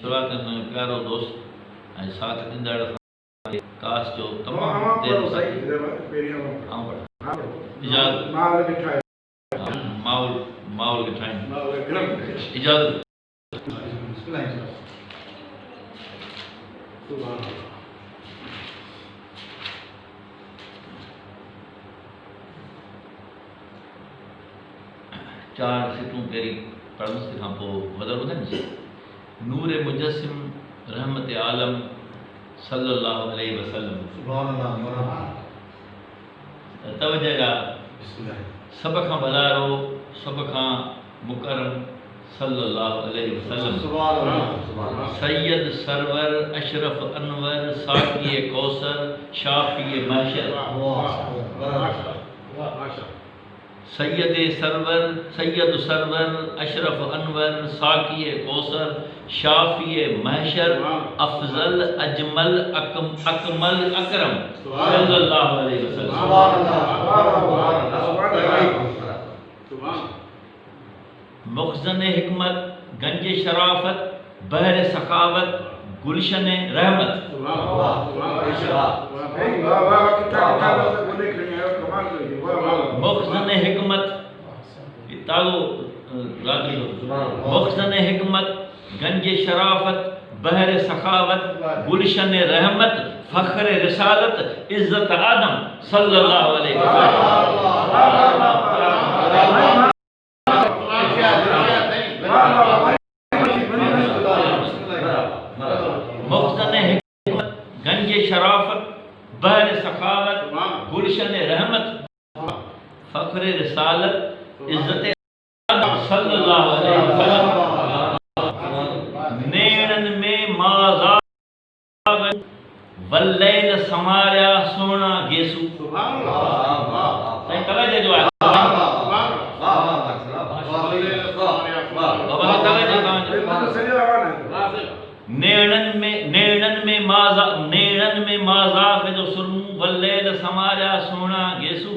शुरुआत में प्यारो दोस्त ऐं साथ ॾींदड़ काश जो तमामु माहौल ठाहिनि इजाज़त चार सीटूं पहिरीं पढ़ंदुसि तंहिंखां पोइ वधल ॿुधनि नूर मुजस्सिम रहमत आलम सल्लल्लाहु अलैहि वसल्लम तवजह सब खां भलारो सब खां मुकरम सल्लल्लाहु अलैहि वसल्लम सैयद सरवर अशरफ अनवर साक़ी कौसर शाफी महशर सैयद सरवर अशरफ अनवर साक़ी कौसर शाफी महशर अफजल अजमल अकमल अकरम सल्लल्लाहु अलैहि वसल्लम मुखजन हिकमत गंज शराफत बहर सखावत गुलशन रहमत मुखजन हिकमत तागो मुखजन हिकमत गंज शराफत बहर सखावत गुलशन रहमत फख्र रिसालत इज्जत आदम सल्लल्लाहु अलैहि वसल्लम मुखजन हिकमत गंज शराफत बहर सखावत गुलशन रहमत फख्र रिसालत इज्जत आदम सल्लल्लाहु अलैहि वसल्लम नेणन में माज़ा वल्लैल समारिया सोना गेसु तवज्जो जो है नेणन में माज़ा जो सुरमू वल्लैल समारिया सोना गेसु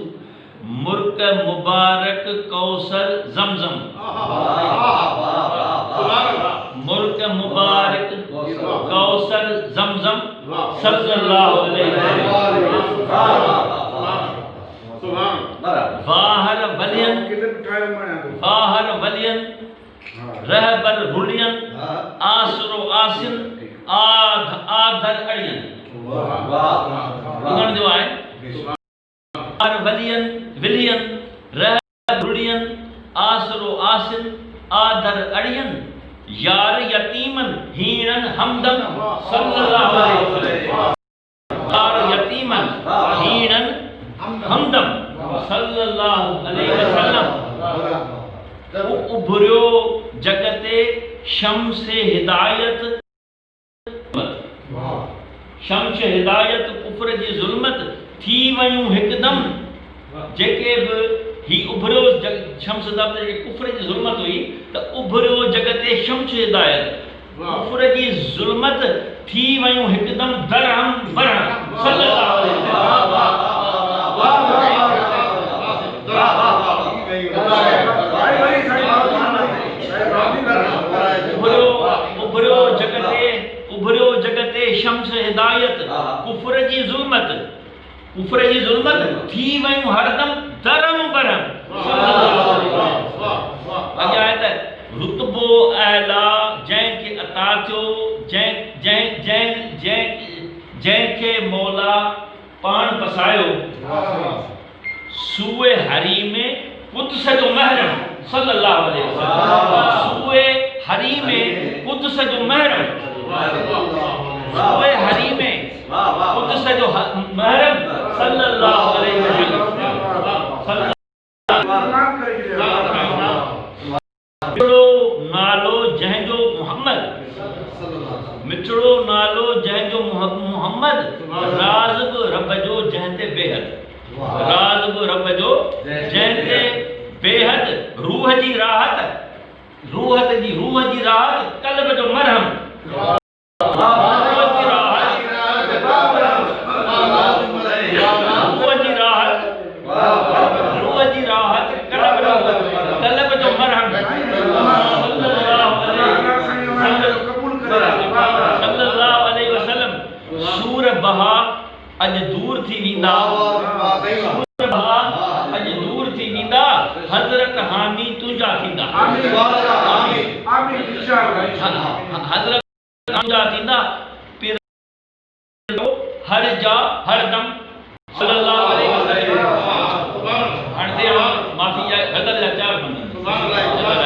मुर्क मुबारक कौसर जमजम मुल्क मुबारक कौसर जमजम सल्लल्लाहु अलैहि वसल्लम वाहर वलियन रहबर हुलियन आसरो आसिन आधर अड़ियन उन्हनि जो आहे वाहर विलियन रहबर हुलियन आसरो आसिन आधर अड़ियन यार यतीमन हीनन हमदम सल्लल्लाहु अलैहि वसल्लम यार यतीमन हीनन हमदम सल्लल्लाहु अलैहि वसल्लम उभरियो जगते शम्स हिदायत कुफर जी ज़ुल्मत थी वयूं हिकदम जेके भी ही उभरियो शम्स हिदायत जे कुफर जी ज़ुल्मत हुई त उभरियो जगते शम्स हिदायत कुफर जी ज़ुल्मत थी वयूं हिकदम दरहम बरहम सल्लल्लाहु अलैहि उभरियो जगते शम्स हिदायत कुफर जी ज़ुल्मत थी वयूं हरदम दरम बरम अॻियां आहे त रुतबो आला जंहिंखे अता थियो जंहिंखे मौला पाण पसायो सूए हरी में कुद्स जो महरम सल्लल्लाहु अलैहि वसल्लम सूए हरी में कुद्स जो महरम सूए हरी में कुद्स जो महरम सल्लल्लाहु अलैहि वसल्लम मिठड़ो नालो जंहिंजो मोहम्मद राज़ बि रब जो जंहिं ते बेहद रूह जी राहत कल्ब जो मरहम कल्ब जो मरहम बहा अज दूर थी वींदा सूर बहा अज दूर थी वींदा हज़रत हामी तुंहिंजा थींदा हज़रत तुंहिंजा थींदा पिर हर जा हर दम सल्लल्लाहु अलैहि वसल्लम हाणे माफ़ी जा गदर जा 4 बंदा